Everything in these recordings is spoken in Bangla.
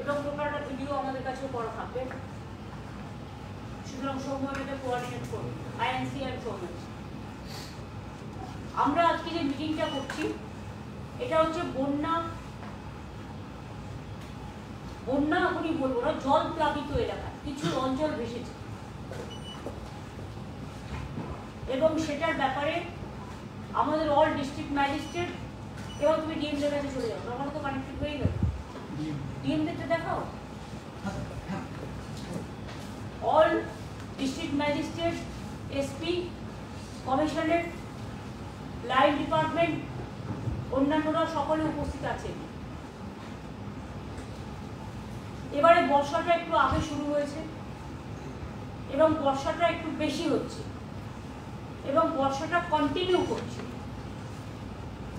এবং টোটালটা ভিডিও আমাদের কাছেও করা থাকবে। সুতরাং সৌম্য এটা কোঅর্ডিনেট করবে, আইএনসি আর সৌম্য। আমরা আজকে যে মিটিংটা করছি এটা হচ্ছে বন্যা এখনই বলবো না, জল প্লাবিত এলাকা কিছু অঞ্চল ভেসেছে এবং সেটার ব্যাপারে আমাদের অল ডিস্ট্রিক্ট ম্যাজিস্ট্রেট এবং তুমি ডিএমদের কাছে চলে যাও, আমার তো কানেক্টেড হয়ে গেল, ডিএমদেরটা দেখাও। All district magistrate, SP, commissionerate, line department, অন্যান্যরা সকলে উপস্থিত আছেন। এবারে বর্ষাটা একটু আগে শুরু হয়েছে এবং বর্ষাটা একটু বেশি হচ্ছে এবং বর্ষাটা কন্টিনিউ করছে।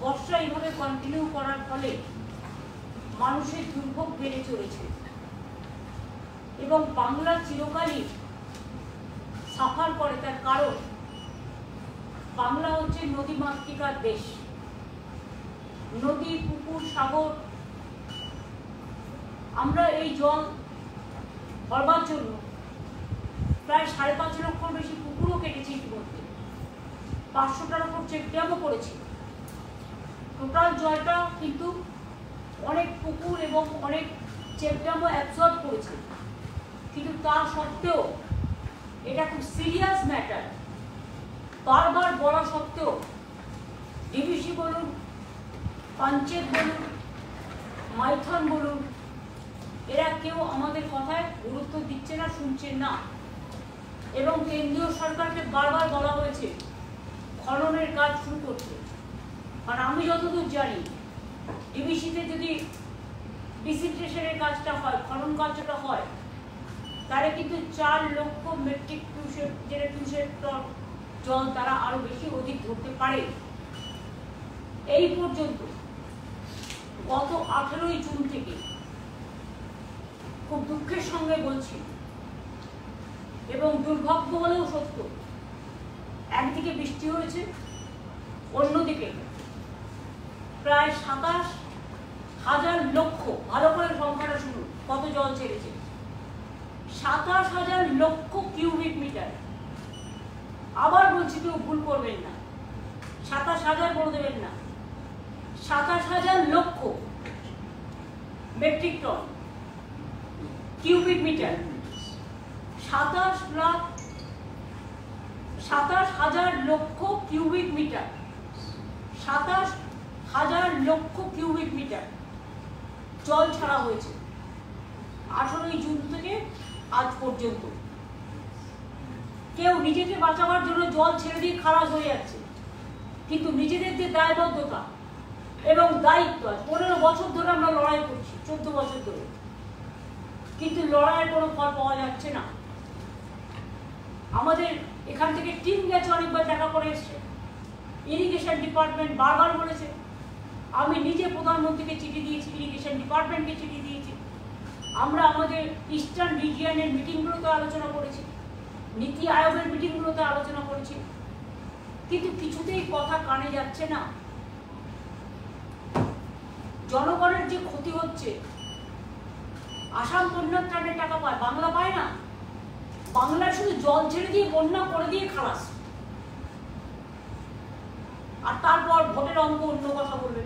বর্ষা এইভাবে কন্টিনিউ করার ফলে মানুষের দুর্ভোগ বেড়ে চলেছে এবং বাংলা চিরকালই সাফার করে। তার কারণ বাংলা হচ্ছে নদীমাতৃকার দেশ। নদী, পুকুর, সাগর, আমরা এই জল ভরবার জন্য প্রায় 5.5 লক্ষর বেশি পুকুরও কেটেছি ইতিমধ্যে, 500টার উপর চেকড্যামও করেছি। টোটাল জলটা কিন্তু অনেক পুকুর এবং অনেক চেকড্যামও অ্যাবজর্ব করেছে, কিন্তু তা সত্ত্বেও এটা খুব সিরিয়াস ম্যাটার। বারবার বলা সত্ত্বেও ডিভিসি বলুন, পঞ্চায়েত বলুন, মাইথন বলুন, এরা কেউ আমাদের কথায় গুরুত্ব দিচ্ছে না, শুনছেন না। এবং কেন্দ্রীয় সরকারকে বারবার বলা হয়েছে খননের কাজ শুরু করতে। আর আমি যতদূর জানি ডিভিসিতে যদি ডিসিন্টেশনের কাজটা হয়, খনন কাজটা হয়, তাহলে কিন্তু 4 লক্ষ মেট্রিক কিউসেক টন জল তারা আরো বেশি অধিক ধরতে পারে। এই পর্যন্ত গত 18ই জুন থেকে খুব দুঃখের সঙ্গে বলছি এবং দুর্ভাগ্য হলেও সত্য, একদিকে বৃষ্টি হয়েছে, অন্যদিকে প্রায় 27,000 লক্ষ, ভালো করে সংখ্যাটা শুনুন কত জল ছেড়েছে, 27,000 লক্ষ কিউবিক মিটার। আবার বলছি, কেউ ভুল করবেন না, 27,000 বলে দেবেন না, 27,000 লক্ষ মেট্রিক টন কিউবিক মিটার। 27,000 লক্ষ কিউবিক মিটার, 27,000 লক্ষ কিউবিক মিটার জল ছাড়া হয়েছে 18ই জুন থেকে আজ পর্যন্ত। কেউ নিজেকে বাঁচাবার জন্য জল ছেড়ে দিয়ে খালাস হয়ে যাচ্ছে, কিন্তু নিজেদের যে দায়বদ্ধতা এবং দায়িত্ব, 15 বছর ধরে আমরা লড়াই করছি, 14 বছর ধরে, কিন্তু লড়াইয়ের কোনো ফল পাওয়া যাচ্ছে না। আমাদের এখান থেকে টিম গেছে, অনেকবার দেখা করে এসছে, ইরিগেশন ডিপার্টমেন্ট বারবার বলেছে, আমি নিজে প্রধানমন্ত্রীকে চিঠি দিয়েছি, ইরিগেশন ডিপার্টমেন্টকে চিঠি দিয়েছি, আমরা আমাদের ইস্টার্ন রিজিয়নের মিটিংগুলোতে আলোচনা করেছি, নীতি আয়োগের মিটিংগুলোতে আলোচনা করেছি, কিন্তু কিছুতেই কথা কানে যাচ্ছে না। জনগণের যে ক্ষতি হচ্ছে, আসাম বন্যার ত্রাণের টাকা পায়, বাংলা পায় না। বাংলার শুধু জল ছেড়ে দিয়ে বন্যা করে দিয়ে খালাস, আর তারপর ভোটের অঙ্ক অন্য কথা বলবে,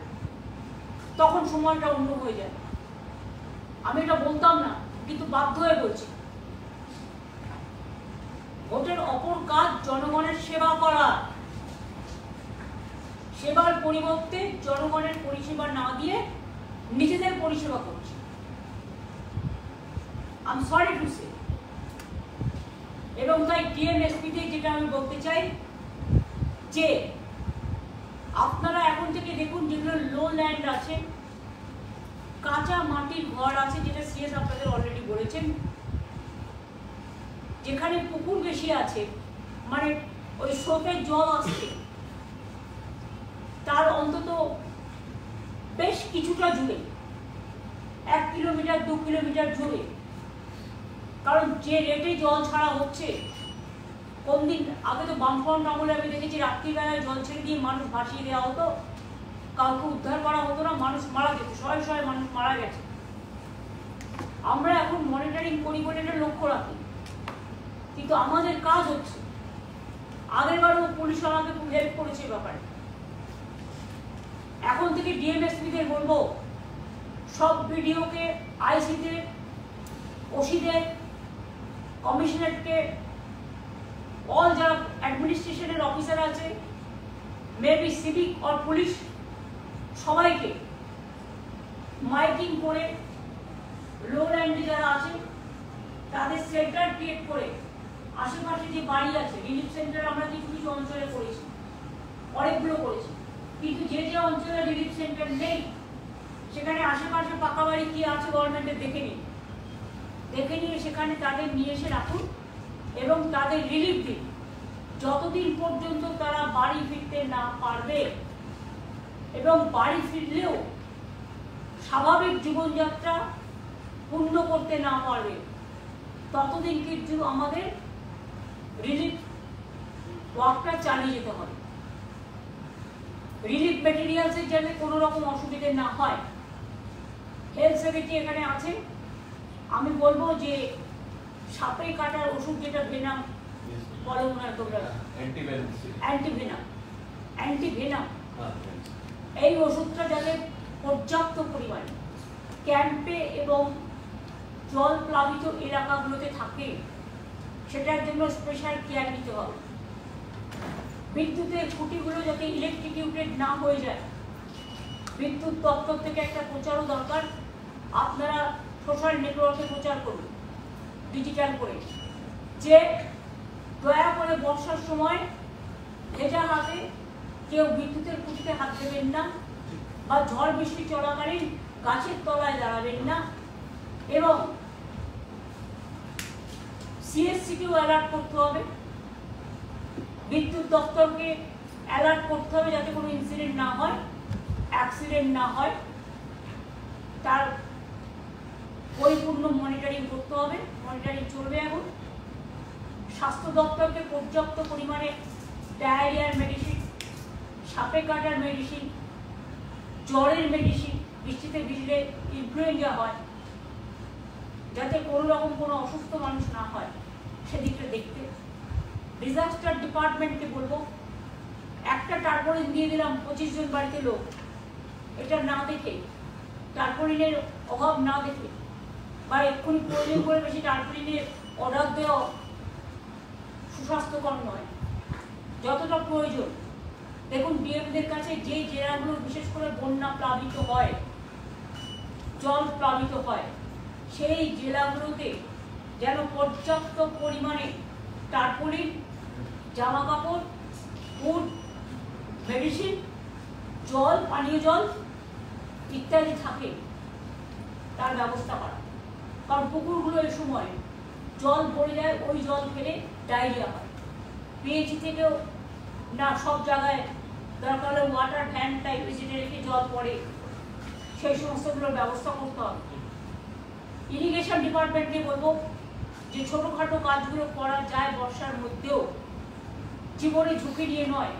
তখন সময়টা অন্য হয়ে যায়। আমি এটা বলতাম না, কিন্তু বাধ্য হয়ে বলছি, ভোটের অপর কাজ জনগণের সেবা করা। সেবার পরিবর্তে জনগণের পরিষেবা না দিয়ে নিজেদের পরিষেবা করছে। আমি সরি টু সে। এবং তাই টিএমএসপিতে যেটা আমি বলতে চাই যে আপনারা এখন থেকে দেখুন, যেগুলো লো ল্যান্ড আছে, কাঁচা মাটির ঘর আছে, যেটা সিএস আপনাদের অলরেডি বলেছেন, যেখানে পুকুর বেশি আছে, মানে ওই স্রোতের জল আসছে, তার অন্তত বেশ কিছুটা জুড়ে, 1 কিলোমিটার 2 কিলোমিটার জুড়ে, কারণ যে রেটে জল ছাড়া হচ্ছে, কোন দিন আগে তো বামফ্রন্ট আমলে আমি দেখেছি রাত্রিবেলায় জল ছেড়ে দিয়ে মানুষ ভাসিয়ে দেওয়া হতো, কাউকে উদ্ধার করা হতো না, মানুষ মারা যেত, শয়ে শয়ে মানুষ মারা গেছে। আমরা এখন মনিটরিং করি বলে এটা লক্ষ্য রাখি, কিন্তু আমাদের কাজ হচ্ছে। আগেরবারও পুলিশ আমাকে খুব হেল্প করেছে ব্যাপারে। এখন থেকে ডিএমএসপিদের বলবো সব ভিডিওকে আইসিতে, ওসিদের, কমিশনারকে, অল যারা অ্যাডমিনিস্ট্রেশনের অফিসার আছে, মেবি সিভিক আর পুলিশ, সবাইকে মাইকিং করে লো ল্যান্ডে যারা আছে তাদের সেন্টার ক্রিয়েট করে আশেপাশে যে বাড়ি আছে, রিলিফ সেন্টার আমরা কিছু কিছু অঞ্চলে করেছি, অনেকগুলো করেছি, কিন্তু যে যে অঞ্চলে রিলিফ সেন্টার নেই সেখানে আশেপাশে পাকা বাড়ি কি আছে গভর্নমেন্টের দেখে নিয়ে সেখানে তাদের নিয়ে এসে রাখুন এবং তাদের রিলিফ দিন যতদিন পর্যন্ত তারা বাড়ি ফিরতে না পারবে, এবং বাড়ি ফিরলেও স্বাভাবিক জীবনযাত্রা পূর্ণ করতে না পারবে ততদিন কিন্তু আমাদের রিলিফ ওয়ার্কটা চালিয়ে যেতে হবে। রিলিফ মেটেরিয়ালসের যাতে কোনো রকম অসুবিধে না হয়। হেলথ সেক্রেটারি এখানে আছে, আমি বলবো যে সাপে কাটার ওষুধ যেটা ভেনাম বলো মনে হয় তোমরা, অ্যান্টিভেনাম, এই ওষুধটা যাতে পর্যাপ্ত পরিমাণে ক্যাম্পে এবং জল প্লাবিত এলাকাগুলোতে থাকে সেটার জন্য স্পেশাল কেয়ার নিতে হবে। বিদ্যুতের খুঁটিগুলো যাতে ইলেকট্রিকিউটেড না হয়ে যায়, বিদ্যুৎ দপ্তর থেকে একটা প্রচারও দরকার। আপনারা সোশ্যাল নেটওয়ার্কে প্রচার করুন ডিজিটাল করে যে দয়া করে বর্ষার সময় ভেজা হাতে কেউ বিদ্যুতের খুঁটিতে হাত দেবেন না, বা ঝড় বৃষ্টি চলাকালীন গাছের তলায় দাঁড়াবেন না, এবং সিএসসিকেও অ্যালার্ট করতে হবে, বিদ্যুৎ দপ্তরকে অ্যালার্ট করতে হবে যাতে কোনো ইনসিডেন্ট না হয়, অ্যাক্সিডেন্ট না হয়, তার পরিপূর্ণ মনিটরিং করতে হবে। মনিটরিং চলবে এখন। স্বাস্থ্য দপ্তরকে পর্যাপ্ত পরিমাণে ডায়রিয়ার মেডিসিন, সাপে কাটার মেডিসিন, জ্বরের মেডিসিন, বৃষ্টিতে ভিজলে ইনফ্লুয়েঞ্জা হয়, যাতে কোনো রকম কোনো অসুস্থ মানুষ না হয় সেদিকটা দেখতে। ডিজাস্টার ডিপার্টমেন্টকে বলবো একটা টার্পোলিন দিয়ে দিলাম 25 জন বাড়িতে লোক, এটা না দেখে, টার্পোলিনের অভাব না দেখে, বা এক্ষুনি প্রয়োজন করে বেশি টার্পোলিনের অর্ডার দেওয়া সুস্বাস্থ্যকর নয়। যতটা প্রয়োজন দেখুন, ডিএমদের কাছে যে জেলাগুলো বিশেষ করে বন্যা প্লাবিত হয়, জল প্লাবিত হয়, সেই জেলাগুলোতে যেন পর্যাপ্ত পরিমাণে টার্পোলিন, জামা কাপড়, ফুড, মেডিসিন, জল, পানীয় জল ইত্যাদি থাকে তার ব্যবস্থা করা। কারণ পুকুরগুলো এই সময় জল ভরে যায়, ওই জল খেলে ডায়রিয়া হয়। পিএইচি থেকেও না সব জায়গায় দরকার হলে ওয়াটার ভ্যান টাইপ যেটা রেখে জল পড়ে, সেই সমস্তগুলোর ব্যবস্থা করতে হবে। ইরিগেশন ডিপার্টমেন্টকে বলবো যে ছোটোখাটো কাজগুলো করা যায় বর্ষার মধ্যেও, জীবনে ঝুঁকি নিয়ে নয়,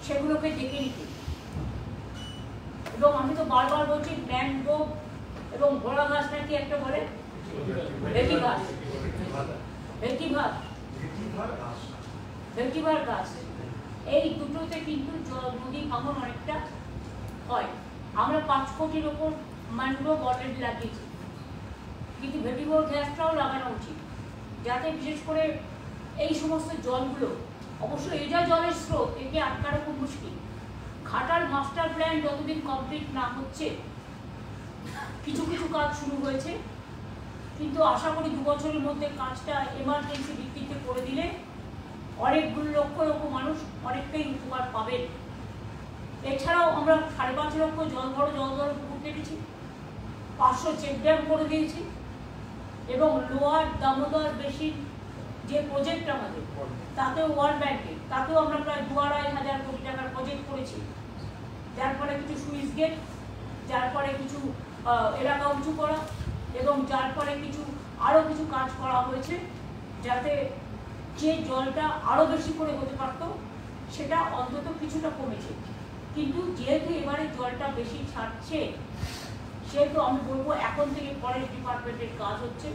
সেগুলোকে দেখে নিতে। এবং আমি তো বারবার বলছি ম্যানগ্রোভ এবং ঘোড়া গাছ নাকি একটা বলে ভেটিভার গাছ, এই দুটোতে কিন্তু নদী ভাঙন অনেকটা হয়। আমরা 5 কোটির ওপর ম্যানগ্রোভ অলরেডি লাগিয়েছি, কিন্তু ভেটিভার গাছটাও লাগানো উচিত, যাতে বিশেষ করে এই সমস্ত জলগুলো, অবশ্য এটা জলের স্রোত, একে আটকানো খুব মুশকিল। ঘাটার মাস্টার প্ল্যান যতদিন কমপ্লিট না হচ্ছে, কিছু কিছু কাজ শুরু হয়েছে, কিন্তু আশা করি 2 বছরের মধ্যে কাজটা এমার্জেন্সি ভিত্তিতে করে দিলে অনেকগুলো লক্ষ মানুষ অনেকটাই উপকার পাবেন। এছাড়াও আমরা 5.5 লক্ষ জল ধরো পুকুর কেটেছি, 500 চেক ড্যাম করে দিয়েছি, এবং লোয়ার দামোদর বেসিন যে প্রজেক্ট আমাদের, তাতেও ওয়ার্ল্ড ব্যাংকে, তাতেও আমরা প্রায় 2,500 কোটি টাকার প্রজেক্ট করেছি, যার ফলে কিছু সুইচ গেট, যার ফলে কিছু এলাকা উঁচু করা, এবং যার ফলে কিছু আরও কিছু কাজ করা হয়েছে, যাতে যে জলটা আরও বেশি করে হতে পারত সেটা অন্তত কিছুটা কমেছে। কিন্তু যেহেতু এবারে জলটা বেশি ছাড়ছে, সেহেতু আমি বলবো এখন থেকে ফরেস্ট ডিপার্টমেন্টের কাজ হচ্ছে।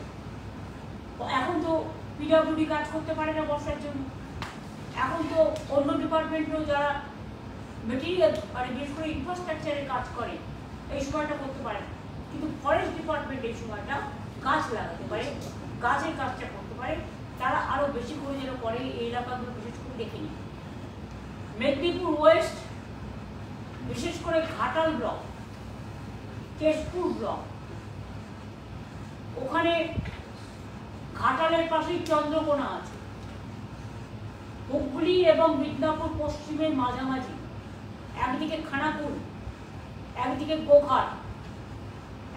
এখন তো পিডব্লিউডি কাজ করতে পারে না বর্ষার জন্য, এখন তো অন্য ডিপার্টমেন্টেও যারা মেটেরিয়াল মানে বিশেষ করে ইনফ্রাস্ট্রাকচারের কাজ করে এই সময়টা করতে পারে না, কিন্তু ফরেস্ট ডিপার্টমেন্ট এই সময়টা গাছ লাগাতে পারে, গাছের কাজটা করতে পারে, তারা আরো বেশি করে যেন করে এই এলাকাগুলো বিশেষ করে দেখে নিই। মেদিনীপুর ওয়েস্ট বিশেষ করে ঘাটাল ব্লক, কেশপুর ব্লক, ওখানে ঘাটালের পাশেই চন্দ্রকোনা আছে, হুগলি এবং মিদনাপুর পশ্চিমের মাঝামাঝি, একদিকে খানাকুল, একদিকে গোঘাট,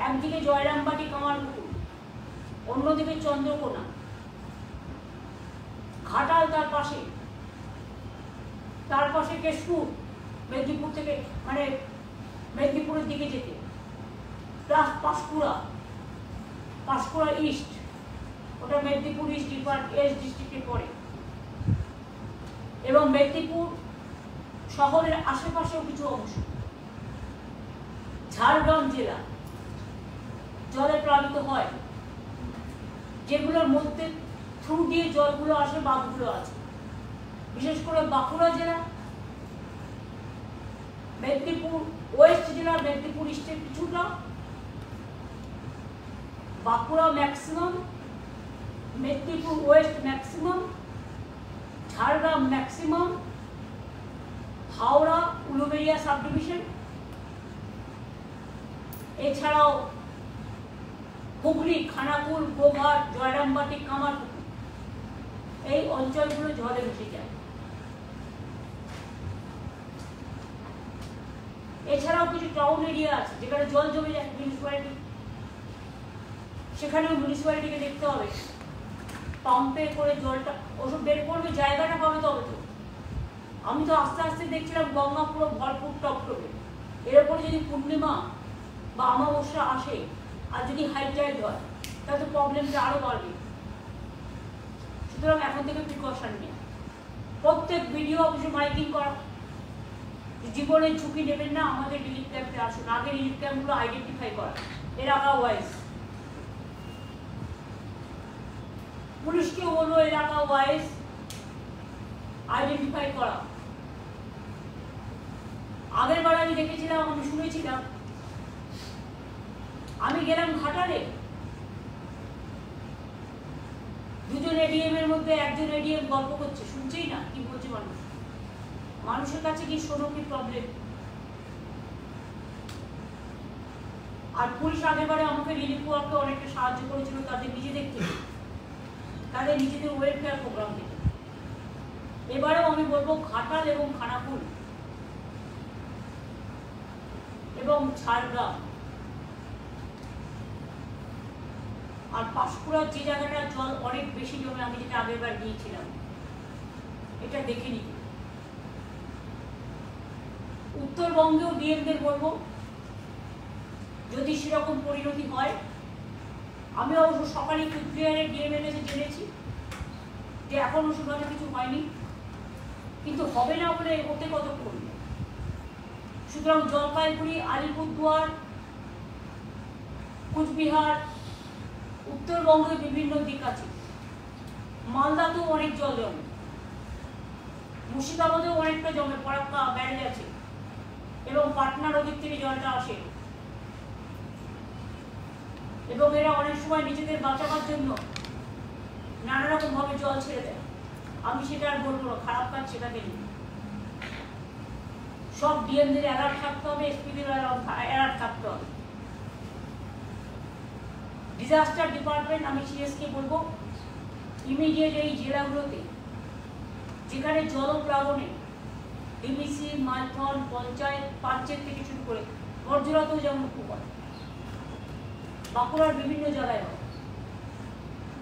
একদিকে জয়রামবাটি কামারপুকুর, অন্যদিকে চন্দ্রকোনা, ঘাটাল তার পাশে কেশপুর, মেদিনীপুর থেকে মানে মেদিনীপুরের দিকে যেতে, প্লাস পাঁশকুড়া ইস্ট, ওটা মেদিনীপুর ইস্ট ডিস্ট্রিক্টে পড়ে, এবং মেদিনীপুর শহরের আশেপাশেও কিছু অংশ। ঝাড়গ্রাম জেলা জলে প্লাবিত হয়, যেগুলোর মধ্যে থ্রু দিয়ে জলগুলো আসে, বাঁধগুলো আছে, বিশেষ করে বাঁকুড়া জেলা, মেদিনীপুর ওয়েস্ট জেলা, মেদিনীপুর ইস্টের কিছুটা, Bankura maximum, Medinipur West maximum, Jhargram maximum, Howrah Uluberia sub division, এছাড়াও হুগলি, খানাকুল, গোঘাট, জয়রামবাটি, কামারপুকুর, এই অঞ্চলগুলো জলে ভেসে যায়। এছাড়াও কিছু টাউন এরিয়া আছে যেখানে জল জমে যায়, মিউনিসিপ্যালিটি, সেখানেও মিউনিসিপ্যালিটিকে দেখতে হবে পাম্পে করে জলটা ওসব বের করবে, জায়গাটা পাবে তবে তো। আমি তো আস্তে আস্তে দেখছিলাম গঙ্গা পুরো ভরপুর টপটপে, এর উপরে যদি পূর্ণিমা বা অমাবস্যা আসে আর যদি হাই টাইড হয় তাহলে তো প্রবলেমটা আরো বাড়বে। সুতরাং এখন থেকে প্রিকশন নেই, প্রত্যেক ভিডিও অফিসে মাইকিং করা, জীবনের ঝুঁকি নেবেন না, আমাদের রিলিফ ক্যাম্পে আসুন, আগে রিলিফ ক্যাম্পগুলো আইডেন্টিফাই করা, এলাকা ওয়াইজ, পুলিশকেও বলবো এলাকা ওয়াইজ আইডেন্টিফাই করা। আগের বার আমি দেখেছিলাম, আমি শুনেছিলাম, আমি গেলাম ঘাটালে, দুজন এডিএম এর মধ্যে একজন এডিএম গল্প করছে, শুনছেই না কি বলছে মানুষের কাছে কি শোনো কি প্রবলেম। আর পুলিশ আগেরবারে আমাকে রিলিফ ওয়ার্কে অনেকটা সাহায্য করেছিল তাদের নিজেদের থেকে, তাদের নিজেদের ওয়েলফেয়ার প্রোগ্রাম থেকে। এবারেও আমি বলবো ঘাটাল এবং খানাকুল এবং ঝাড়গ্রাম আর পাঁশকুড়ার যে জায়গাটা জল অনেক বেশি জমে, আমি যেটা আগের বার গিয়েছিলাম, এটা দেখে নিই। উত্তরবঙ্গেও ডিএমদের বলবো যদি সেরকম পরিণতি হয়, আমি অবশ্য সকালে কুচবিহারের ডিএমের কাছে জেনেছি যে এখনো সেভাবে কিছু হয়নি, কিন্তু হবে না বলে ওতে কত করবে। সুতরাং জলপাইগুড়ি, আলিপুরদুয়ার, কুচবিহার, উত্তরবঙ্গে বিভিন্ন দিক আছে, মালদাতেও অনেক জল জমে, মুর্শিদাবাদেও অনেকটা জমে, ফরাক্কা ব্যারেজ আছে এবং পাটনা নদীর থেকে জলটা আসে, এবং এরা অনেক সময় নিজেদের বাঁচাবার জন্য নানা রকম ভাবে জল ছেড়ে দেয়। আমি সেটা আর বলবো না, খারাপ কাজ সেটাকে নিয়ে সব ডিএমদের অ্যালার্ট থাকতে হবে, এসপিদের অ্যালার্ট থাকতে হবে। ডিজাস্টার ডিপার্টমেন্ট আমি সিএসকে বলবো ইমিডিয়েট এই জেলাগুলোতে যেখানে জলপ্লাবনে ডিবিসি, মাইথন, পঞ্চায়েত, পাঞ্চেত থেকে শুরু করে বর্জরাতেও যেমন উপকার, বাঁকুড়ার বিভিন্ন জায়গায় হয়,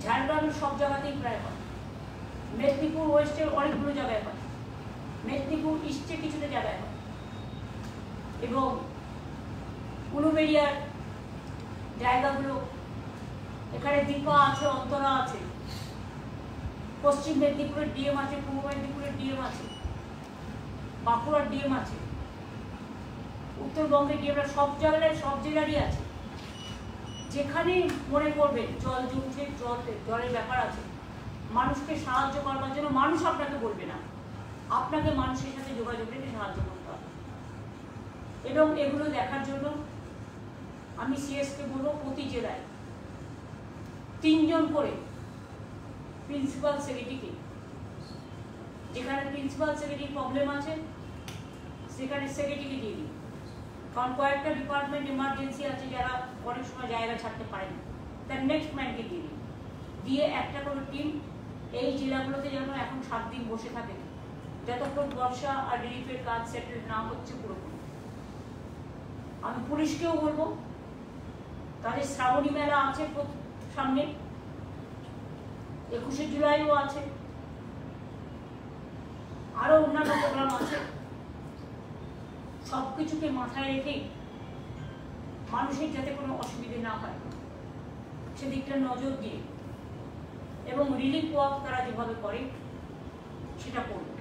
ঝাড়গ্রামের সব জায়গাতেই প্রায় হয়, মেদিনীপুর ওয়েস্টের অনেকগুলো জায়গায় হয়, মেদিনীপুর ইস্টে কিছুটা জায়গায় হয়, এবং উলুবেড়িয়ার জায়গাগুলো, এখানে দীপা আছে, অন্তরা আছে, পশ্চিম মেদিনীপুরের ডিএম আছে, পূর্ব মেদিনীপুরের ডিএম আছে, বাঁকুড়ার ডিএম আছে, উত্তরবঙ্গের ডিএমরা সব জায়গায় সব জেলারই আছে। যেখানে মনে করবেন জল জমছে, জলের ব্যাপার আছে, মানুষকে সাহায্য করবার জন্য মানুষ আপনাকে বলবে না, আপনাকে মানুষের সাথে যোগাযোগ রেখে সাহায্য করতে হবে। এবং এগুলো দেখার জন্য আমি সিএসকে বলবো প্রতি জেলায় 3 জন করে প্রিন্সিপাল সেক্রেটারিকে, যেখানে প্রিন্সিপাল সেক্রেটারি প্রবলেম আছে সেখানে সেক্রেটারিকে দিয়ে দিই। কারণ কয়েকটা ডিপার্টমেন্ট এমার্জেন্সি আছে যারা অনেক সময় জায়গা ছাড়তে পারে না, তার নেক্সট ম্যানকে দিয়ে দিই, দিয়ে একটা করে টিম এই জেলাগুলোতে যেন এখন 7 দিন বসে থাকে যতক্ষণ বর্ষা আর রিলিফের কাজ সেটেল না হচ্ছে পুরোপুরি। আমি পুলিশকেও বলবো, তাদের শ্রাবণী মেলা আছে সামনে, 21শে জুলাইও আছে, আরো অন্যান্য প্রোগ্রাম আছে, সবকিছুকে মাথায় রেখে মানুষের যাতে কোনো অসুবিধে না হয় সেদিকটা নজর দিয়ে এবং রিলিফ ওয়ার্ক তারা যেভাবে করে সেটা করবে।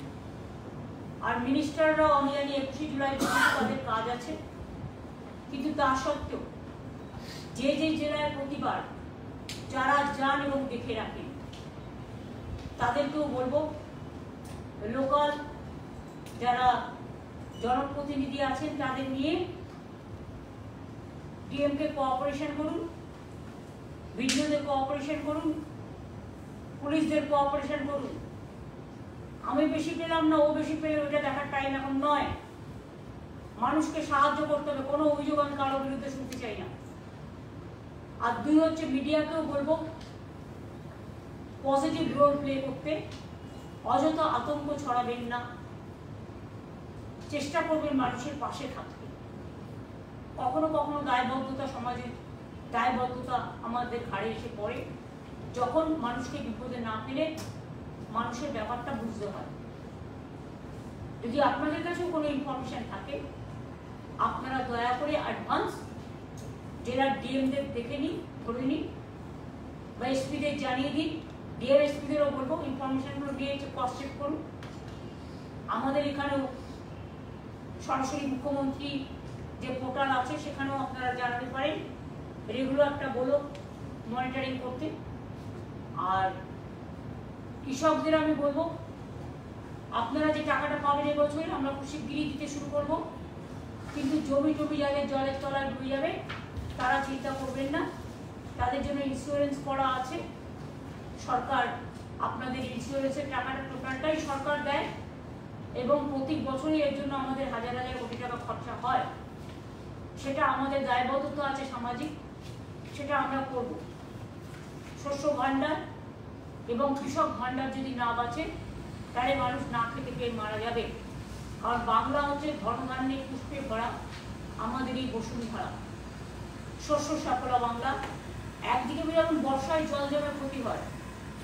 আর মিনিস্টাররাও আমি জানি 21শে জুলাই তাদের কাজ আছে, কিন্তু তা সত্ত্বেও যে যে জেলায় প্রতিবার যারা যান এবং দেখে রাখেন তাদেরকেও বলবো, লোকাল যারা জনপ্রতিনিধি আছেন তাদের নিয়ে ডিএমকে কোঅপারেশন করুন, ভিডিওদের কোঅপারেশন করুন, পুলিশদের কোঅপারেশন করুন। আমি বেশি পেলাম না ও বেশি পেলে ওটা দেখার টাইম এখন নয়। মানুষকে সাহায্য করতে হবে, কোনো অভিযোগ আমি কারোর বিরুদ্ধে শুনতে চাই না। আর 2 হচ্ছে মিডিয়াকেও বলবো পজিটিভ রোল প্লে করতে, অযথা আতঙ্ক ছড়াবেন না, চেষ্টা করবেন মানুষের পাশে থাকতে। কখনো কখনো দায়বদ্ধতা, সমাজের দায়বদ্ধতা আমাদের ঘাড়ে এসে পড়ে, যখন মানুষকে বিপদে না ফেলে মানুষের ব্যাপারটা বুঝতে হয়। যদি আপনাদের কাছেও কোনো ইনফরমেশন থাকে আপনারা দয়া করে অ্যাডভান্স জেলার ডিএমদের দেখে নিন, ধরে নিন, বা এসপিদের জানিয়ে দিন। ডিএম এসপিদেরও বলবো ইনফরমেশনগুলো দিয়ে ক্রস চেক করুন। আমাদের এখানেও সরাসরি মুখ্যমন্ত্রী যে পোর্টাল আছে সেখানেও আপনারা জানাতে পারেন, রেগুলারটা বলো মনিটরিং করতে। আর কৃষকদের আমি বলবো আপনারা যে টাকাটা পাবেন এবছর আমরা শিগগিরই দিতে শুরু করব, কিন্তু জমি যাদের জলের তলায় ডুবে যাবে তারা চিন্তা করবেন না, তাদের জন্য ইন্স্যুরেন্স করা আছে। সরকার আপনাদের ইন্স্যুরেন্সের টাকাটা টোটালটাই সরকার দেয় এবং প্রতি বছরই এর জন্য আমাদের হাজার হাজার কোটি টাকা খরচা হয়। সেটা আমাদের দায়বদ্ধতা আছে সামাজিক, সেটা আমরা করব। শস্য ভাণ্ডার এবং কৃষক ভাণ্ডার যদি না বাঁচে তাহলে মানুষ না খেতে পেয়ে মারা যাবে। কারণ বাংলা হচ্ছে ধনধান্যে পুষ্পে ভরা আমাদের এই বসুন্ধরা, শস্য সাফলা বাংলা। একদিকে যেমন বর্ষায় জল জমে ক্ষতি হয়,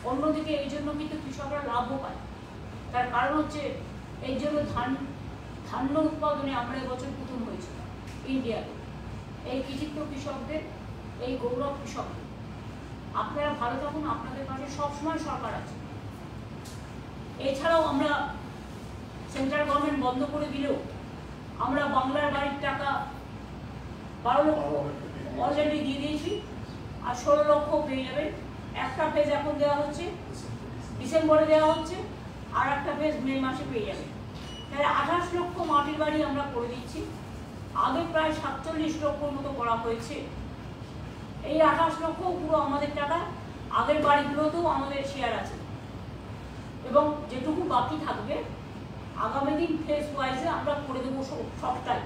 অন্যদিকে এই জন্য কিন্তু কৃষকরা লাভও পায়। তার কারণ হচ্ছে এই জন্য ধান্য উৎপাদনে আমরা এবছর প্রথম হয়েছি ইন্ডিয়াতে। এই কৃতিত্ব কৃষকদের, এই গৌরব কৃষকদের। আপনারা ভালো থাকুন, আপনাদের পাশে সবসময় সরকার আছে। এছাড়াও আমরা সেন্ট্রাল গভর্নমেন্ট বন্ধ করে দিলেও আমরা বাংলার বাড়ির টাকা 12 লক্ষ অলরেডি দিয়ে দিয়েছি, আর 16 লক্ষ পেয়ে যাবেন। একটা ফেজ এখন দেওয়া হচ্ছে, ডিসেম্বরে দেওয়া হচ্ছে, আর একটা ফেজ মে মাসে পেয়ে যাবেন। তাহলে 28 লক্ষ মাটির বাড়ি আমরা করে দিচ্ছি। আগে প্রায় 47 লক্ষর মতো করা হয়েছে। এই 28 লক্ষ পুরো আমাদের টাকা, আগের বাড়িগুলোতেও আমাদের শেয়ার আছে এবং যেটুকু বাকি থাকবে আগামী দিন ফেজ ওয়াইজে আমরা করে দেবো সবটাই।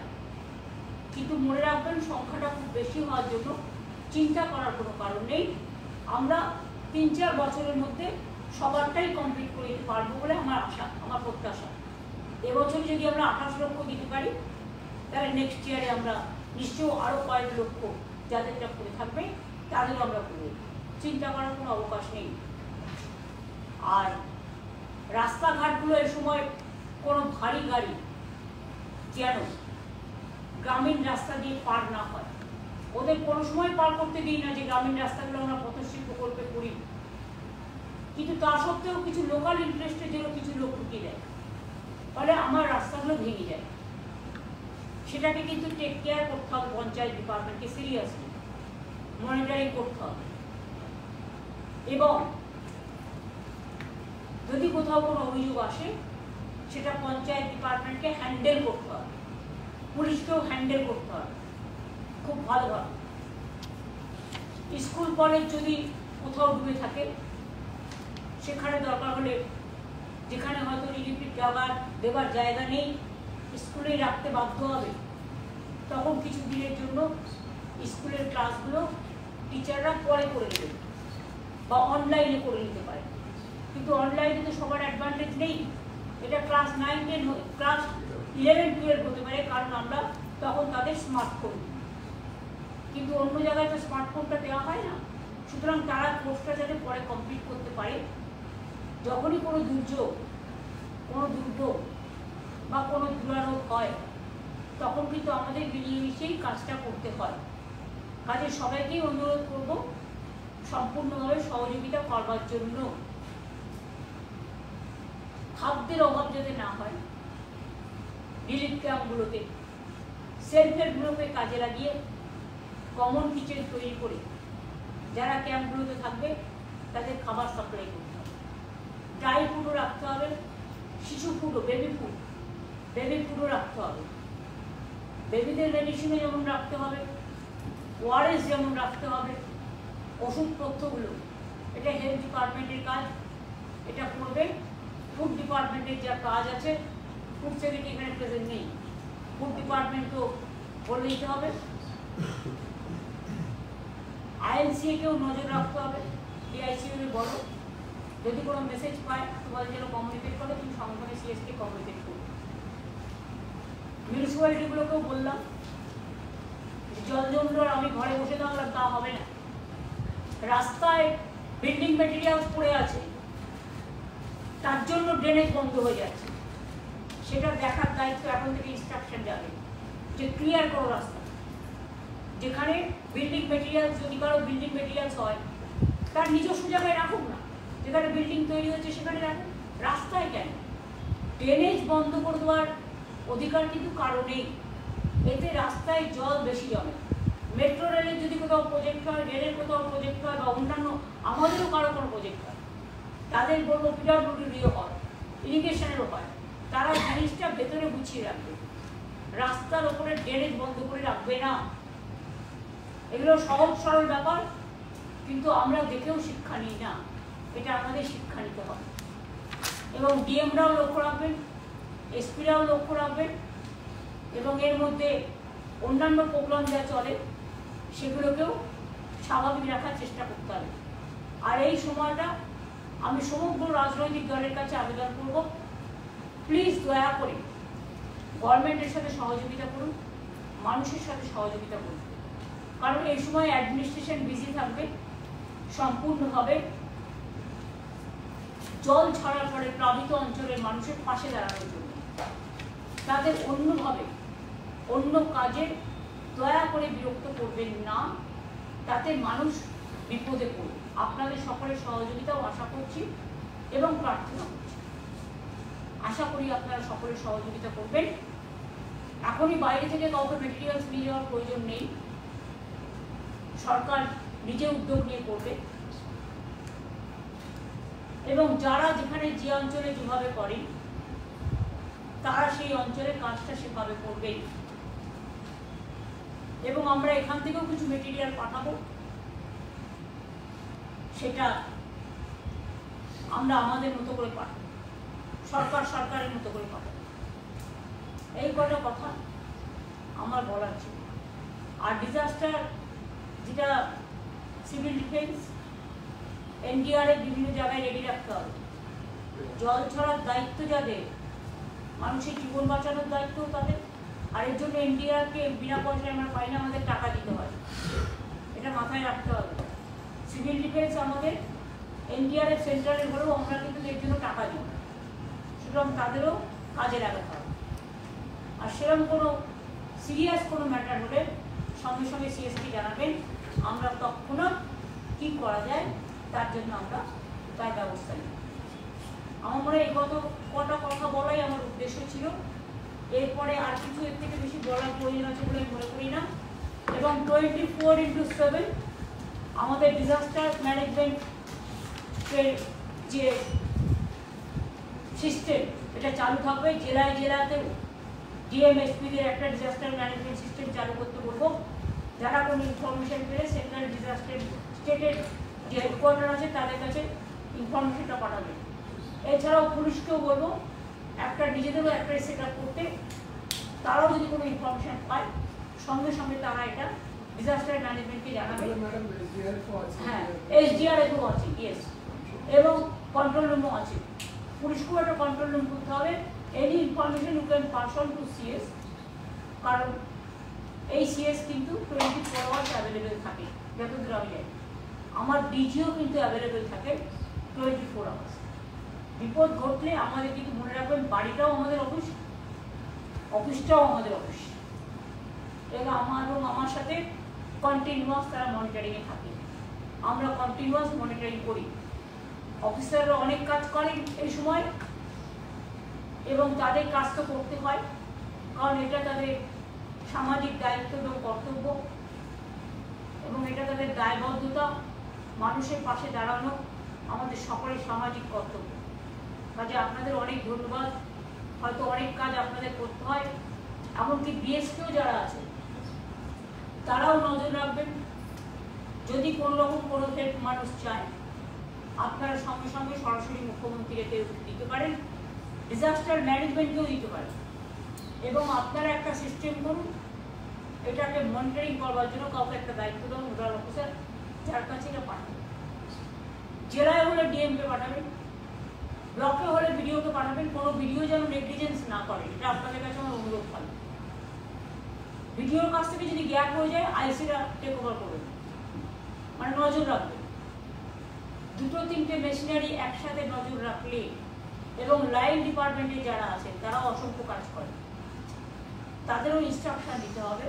কিন্তু মনে রাখবেন সংখ্যাটা খুব বেশি হওয়ার জন্য চিন্তা করার কোনো কারণ নেই। আমরা 3-4 বছরের মধ্যে সবারটাই কমপ্লিট করে দিতে পারবো বলে আমার আশা, আমার প্রত্যাশা। এবছর যদি আমরা 28 লক্ষ দিতে পারি তাহলে নেক্সট ইয়ারে আমরা নিশ্চয়ই আরও কয়েক লক্ষ যাদেরটা করে থাকবে তাদেরও আমরা করব, চিন্তা করার কোনো অবকাশ নেই। আর রাস্তাঘাটগুলো এ সময় কোনো ভারী গাড়ি যেন গ্রামীণ রাস্তা দিয়ে পার না হয়, ওদের কোনো সময় পার করতে দিই না যে গ্রামীণ রাস্তাগুলো আমরা পথশ্রী প্রকল্পে করি। কিন্তু তা সত্ত্বেও কিছু লোকাল ইন্টারেস্টের জন্য কিছু লোক ঢুকিয়ে দেয়, ফলে আমার রাস্তাগুলো ভেঙে যায়। সেটাকে কিন্তু টেক কেয়ার করতে হবে পঞ্চায়েত ডিপার্টমেন্টকে সিরিয়াসলি। মনিটরিং করতে হবে এবং যদি কোথাও কোনো অভিযোগ আসে সেটা পঞ্চায়েত ডিপার্টমেন্টকে হ্যান্ডেল করতে হবে, পুলিশকেও হ্যান্ডেল করতে হবে খুব ভালোভাবে। স্কুল কলেজ যদি কোথাও ডুবে থাকে সেখানে দরকার হলে যেখানে হয়তো রিলিফের দেবার জায়গা নেই স্কুলেই রাখতে বাধ্য হবে, তখন কিছু দিনের জন্য স্কুলের ক্লাসগুলো টিচাররা পরে করে নেবে বা অনলাইনে করে নিতে পারে। কিন্তু অনলাইনে তো সবার অ্যাডভান্টেজ নেই, এটা ক্লাস 9, 10 ক্লাস 11, 12 হতে পারে, কারণ আমরা তখন তাদের স্মার্টফোন, কিন্তু অন্য জায়গায় তো স্মার্টফোনটা দেওয়া হয় না। সুতরাং তারা কোর্সটা যাতে পরে কমপ্লিট করতে পারে, যখনই কোনো দুর্যোগ বা কোনো দুরারোগ হয় তখন কিন্তু আমাদের মিলেমিশেই কাজটা করতে হয়। কাজে সবাইকেই অনুরোধ করব সম্পূর্ণভাবে সহযোগিতা করবার জন্য। খাদ্যের অভাব যাতে না হয়, রিলিফ ক্যাম্পগুলোতে সেলফ হেল্প গ্রুপে কাজে লাগিয়ে কমন কিচেন তৈরি করে যারা ক্যাম্পগুলোতে থাকবে তাদের খাবার সাপ্লাই করতে হবে। ড্রাই ফুডও রাখতে হবে, শিশু ফুডও, বেবি ফুডও রাখতে হবে। বেবিদের মেডিসিনও যেমন রাখতে হবে, ওআরএস যেমন রাখতে হবে, ওষুধপত্রগুলো, এটা হেলথ ডিপার্টমেন্টের কাজ, এটা করবে। ফুড ডিপার্টমেন্টের যা কাজ আছে, ফুড সেক্রেটারি এখানে প্রেজেন্ট নেই, ফুড ডিপার্টমেন্টও বলে দিতে হবে। আইএনসিএকেও নজর রাখতে হবে, ডিআইসিও বলো যদি কোনো মেসেজ পায় তোমাদের যেন কমিউনিকেট করে, তুমি সঙ্গে সঙ্গে সিএসকে কমিউনিকেট করবে। মিউনিসিপ্যালিটিগুলোকেও বললাম জল জমলো আমি ঘরে বসে থাকলাম তা হবে না, রাস্তায় বিল্ডিং মেটেরিয়ালস পড়ে আছে তার জন্য ড্রেনেজ বন্ধ হয়ে যাচ্ছে, সেটা দেখার দায়িত্ব এখন থেকে ইনস্ট্রাকশন যাবে যে ক্লিয়ার করো রাস্তা। যেখানে বিল্ডিং মেটেরিয়ালস, যদি কারো বিল্ডিং মেটেরিয়ালস হয় তার নিজস্ব জায়গায় রাখুক না, যেখানে বিল্ডিং তৈরি হচ্ছে সেখানে রাখুন, রাস্তায় কেন? ড্রেনেজ বন্ধ করে দেওয়ার অধিকার কিন্তু কারো নেই, এতে রাস্তায় জল বেশি জমে। মেট্রো রেলের যদি কোথাও প্রজেক্ট হয়, রেলের কোথাও প্রজেক্ট হয় বা অন্যান্য আমাদেরও কারো কোনো প্রজেক্ট হয়, তাদের বলবো পিডব্লিউডিরও হয়, ইরিগেশনেরও হয়, তারা জিনিসটা ভেতরে গুছিয়ে রাখবে, রাস্তার ওপরে ড্রেনেজ বন্ধ করে রাখবে না। এগুলো সহজ সরল ব্যাপার, কিন্তু আমরা দেখেও শিক্ষা নিই না, এটা আমাদের শিক্ষা নিতে হবে। এবং ডিএমরাও লক্ষ্য রাখবেন, এসপিরাও লক্ষ্য রাখবেন, এবং এর মধ্যে অন্যান্য প্রোগ্রাম যা চলে সেগুলোকেও স্বাভাবিক রাখার চেষ্টা করতে হবে। আর এই সময়টা আমি সমগ্র রাজনৈতিক দলের কাছে আবেদন করব, প্লিজ দয়া করে গভর্নমেন্টের সাথে সহযোগিতা করুন, মানুষের সাথে সহযোগিতা করুন, কারণ এই সময় অ্যাডমিনিস্ট্রেশন বিজি থাকবে সম্পূর্ণভাবে জল ছড়ার পরে প্লাবিত অঞ্চলের মানুষের পাশে দাঁড়ানোর জন্য। তাদের অন্যভাবে অন্য কাজে দয়া করে বিরক্ত করবেন না, তাতে মানুষ বিপদে পড়বে। আপনাদের সকলের সহযোগিতাও আশা করছি এবং প্রার্থনা করছি, আশা করি আপনারা সকলের সহযোগিতা করবেন। এখনই বাইরে থেকে কাউকে মেটেরিয়ালস নিয়ে যাওয়ার প্রয়োজন নেই, সরকার নিজে উদ্যোগ নিয়ে করবে, এবং যারা যেখানে যে অঞ্চলে যেভাবে করেন তারা সেই অঞ্চলে কাজটা সেভাবে করবেই। এবং আমরা এখান থেকেও কিছু মেটেরিয়াল পাঠাবো, সেটা আমরা আমাদের মতো করে পাঠাবো, সরকারের মতো করে পাঠাবো। এই কটা কথা আমার বলার ছিল। আর ডিজাস্টার যেটা সিভিল ডিফেন্স, এনডিআরএফ বিভিন্ন জায়গায় রেডি রাখতে হবে। জল ছড়ার দায়িত্ব যাদের, মানুষের জীবন বাঁচানোর দায়িত্ব তাদের, আর এর জন্য এনডিআরকে বিনা পয়সায় আমরা পাই না, আমাদের টাকা দিতে হয়, এটা মাথায় রাখতে হবে। সিভিল ডিফেন্স আমাদের, এনডিআরএফ সেন্ট্রালের হলেও আমরা কিন্তু এর জন্য টাকা দিই, সুতরাং তাদেরও কাজে লাগাতে হবে। আর সেরকম কোনো সিরিয়াস কোনো ম্যাটার হলে সঙ্গে সঙ্গে সিএসকে জানাবেন, আমরা তৎক্ষণাৎ কী করা যায় তার জন্য আমরা তার ব্যবস্থা নিই। আমার মনে হয় এই কটা কথা বলাই আমার উদ্দেশ্য ছিল, এরপরে আর কিছু এর থেকে বেশি বলার প্রয়োজন আছে বলে মনে করি না। এবং 24x7 আমাদের ডিজাস্টার ম্যানেজমেন্টের যে সিস্টেম এটা চালু থাকবে। জেলায় জেলাতে ডিএমএসপিদের একটা ডিজাস্টার ম্যানেজমেন্ট সিস্টেম চালু করতে বলবো। যারা কোনো ইনফরমেশন পেলে সেন্ট্রাল ডিজাস্টার স্টেটের যে হেডকোয়ার্টার আছে তাদের কাছে ইনফরমেশনটা পাঠাবে। এছাড়াও পুলিশকেও বলবো একটা নিজেদেরও একটা সেট আপ করতে, তারাও যদি কোনো ইনফরমেশন পায় সঙ্গে সঙ্গে তারা এটা ডিজাস্টার ম্যানেজমেন্টকে জানাবে। হ্যাঁ, এসডিআরএফও আছে, ইয়েস, এবং কন্ট্রোল রুমও আছে। পুলিশকেও একটা কন্ট্রোল রুম করতে হবে। Any information you can pass on to CS, কারণ এই সিএস কিন্তু 24 আওয়ার্স অ্যাভেলেবেল থাকে। যতদূর আমি জানি আমার ডিজিও কিন্তু অ্যাভেলেবেল থাকে 24 আওয়ার্স। বিপদ ঘটলে আমাদের কিন্তু মনে রাখবেন বাড়িটাও আমাদের অফিস, অফিসটাও আমাদের অফিস। এবং আমার সাথে কন্টিনিউয়াস তারা মনিটরিংয়ে থাকে, আমরা কন্টিনিউয়াস মনিটরিং করি। অফিসাররা অনেক কাজ করেন এই সময় এবং তাদের কাজ তো করতে হয়, কারণ এটা তাদের সামাজিক দায়িত্ব এবং কর্তব্য এবং এটা তাদের দায়বদ্ধতা। মানুষের পাশে দাঁড়ানো আমাদের সকলের সামাজিক কর্তব্য। কাজে আপনাদের অনেক ধন্যবাদ। হয়তো অনেক কাজ আপনাদের করতে হয়, এমনকি বিএসকেও যারা আছে তারাও নজর রাখবেন। যদি কোনো রকম কোনো হেল্প মানুষ চায় আপনারা সঙ্গে সঙ্গে সরাসরি মুখ্যমন্ত্রীকে দিতে পারেন, ডিজাস্টার ম্যানেজমেন্টকেও দিতে পারেন। এবং আপনারা একটা সিস্টেম করুন, এটাকে মনিটরিং করবার জন্য কাউকে একটা দায়িত্ব দেন, নোডাল অফিসার, যার কাছে এটা পাঠাবেন। জেলায় হলে ডিএমকে পাঠাবেন, ব্লকে হলে ভিডিওকে পাঠাবেন। কোনো ভিডিও যেন নেগলিজেন্স না করে, এটা আপনাদের কাছে আমার অনুরোধ থাকবে। ভিডিওর কাছ থেকে যদি গ্যাপ হয়ে যায় আইসিরা টেক ওভার করবেন, মানে নজর রাখবেন। দুটো তিনটে মেশিনারি একসাথে নজর রাখলে এবং লাইন ডিপার্টমেন্টে যারা আছে তারাও অসংখ্য কাজ করে, তাদেরও ইনস্ট্রাকশন দিতে হবে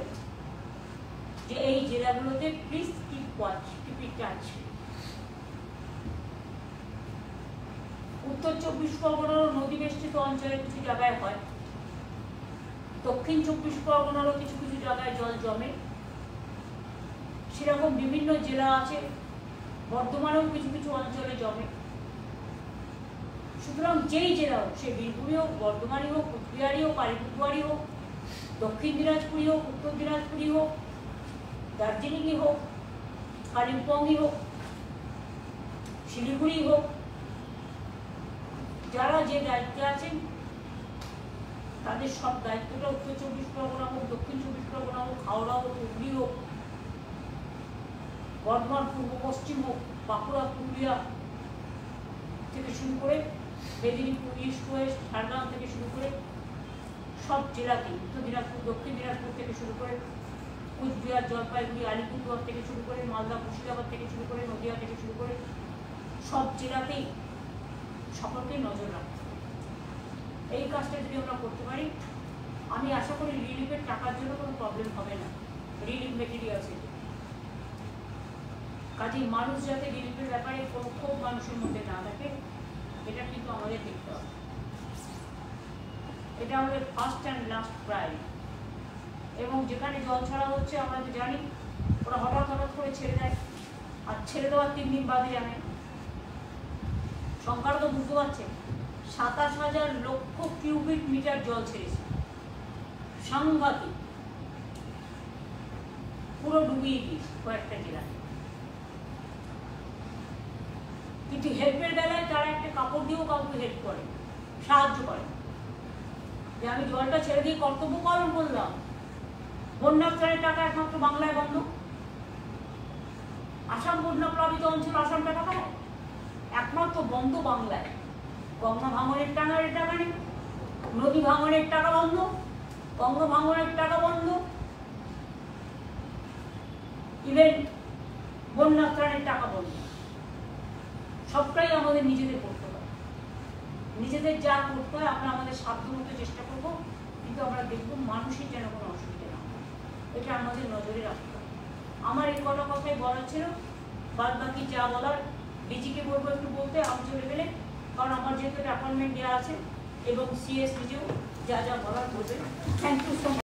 যে এই জেলাগুলোতে please keep watch, keep it touch. উত্তর 24 পরগনারও নদী বেষ্টিত অঞ্চলে কিছু জায়গায় হয়, দক্ষিণ 24 পরগনারও কিছু কিছু জায়গায় জল জমে, সেরকম বিভিন্ন জেলা আছে, বর্ধমানেও কিছু কিছু অঞ্চলে জমে। সুতরাং যেই জেলা হোক, সে বীরভূমি হোক, বর্ধমানই হোক, কুচবিহারই হোক, আলিপুরদুয়ারই হোক, দক্ষিণ দিনাজপুরই হোক, উত্তর দিনাজপুরই হোক, দার্জিলিংই হোক, কালিম্পংই হোক, শিলিগুড়ি হোক, যারা যে দায়িত্বে আছেন তাদের সব দায়িত্বটা উত্তর 24 পরগনা হোক, দক্ষিণ 24 পরগনা হোক, হাওড়া হোক, হুগলি হোক, বর্ধমান পূর্ব পশ্চিম হোক, বাঁকুড়া পুরুলিয়া থেকে শুরু করে মেদিনীপুর ইস্ট ওয়েস্ট ঝাড়গ্রাম থেকে শুরু করে সব জেলাতে, উত্তর দিনাজপুর, দক্ষিণ দিনাজপুর থেকে শুরু করে কুচবিহার, জলপাইগুড়ি, আলিপুরদুয়ার থেকে শুরু করে মালদা, মুর্শিদাবাদ থেকে শুরু করে নদিয়া থেকে শুরু করে সব জেলাতেই সকলকে নজর রাখতে হবে। এই কাজটা যদি আমরা করতে পারি, আমি আশা করি রিলিফের টাকার জন্য কোনো প্রবলেম হবে না। রিলিফ মেটেরিয়ালস কাজেই মানুষ যাতে রিলিফের ব্যাপারে কোনো ক্ষোভ মানুষের মধ্যে না থাকে, এটা কিন্তু আমাদের দেখতে হবে। এটা আমাদের ফার্স্ট অ্যান্ড লাস্ট প্রায়োরিটি। এবং যেখানে জল ছাড়া হচ্ছে আমরা তো জানি, ওরা হঠাৎ হঠাৎ করে ছেড়ে দেয়, আর ছেড়ে দেওয়ার 3 দিন বাদে জানে। সংখ্যাটা তো বুঝতে পারছেন, 27,000 লক্ষ কিউবিক মিটার জল ছেড়েছে, সাংঘাতিক, পুরো ডুবিয়ে দিয়েছে কয়েকটা জেলায়। কিন্তু হেল্পের বেলায় তারা একটা কাপড় দিয়েও কাউকে হেল্প করে, সাহায্য করে, যে আমি জলটা ছেড়ে দিয়ে কর্তব্য পালন করলাম। বন্যা ত্রাণের টাকা একমাত্র বাংলায় বন্ধ, আসাম বন্যা প্লাবিত অঞ্চল আসাম টাকা পায়, একমাত্র বন্ধ বাংলায়। গঙ্গা ভাঙনের টাকা নেই, নদী ভাঙনের টাকা বন্ধ, গঙ্গা ভাঙনের টাকা বন্ধ, ইভেন বন্যা ত্রাণের টাকা বন্ধ। সবটাই আমাদের নিজেদের করতে হয়, নিজেদের যা করতে হয় আমরা আমাদের সাধ্যমতো চেষ্টা করবো, কিন্তু আমরা দেখবো মানুষের যেন কোনো অসুবিধা না হয়, এটা আমাদের নজরে রাখতে হবে। আমার এই কটা কথাই বলার ছিল, বাদ বাকি যা বলার ডিজিকে বলবো একটু বলতে আউট লেভেলে, কারণ আমার যেহেতু অ্যাপয়েন্টমেন্ট দেওয়া আছে এবং সিএস নিজেও যা যা বলার বলবে। Thank you so much.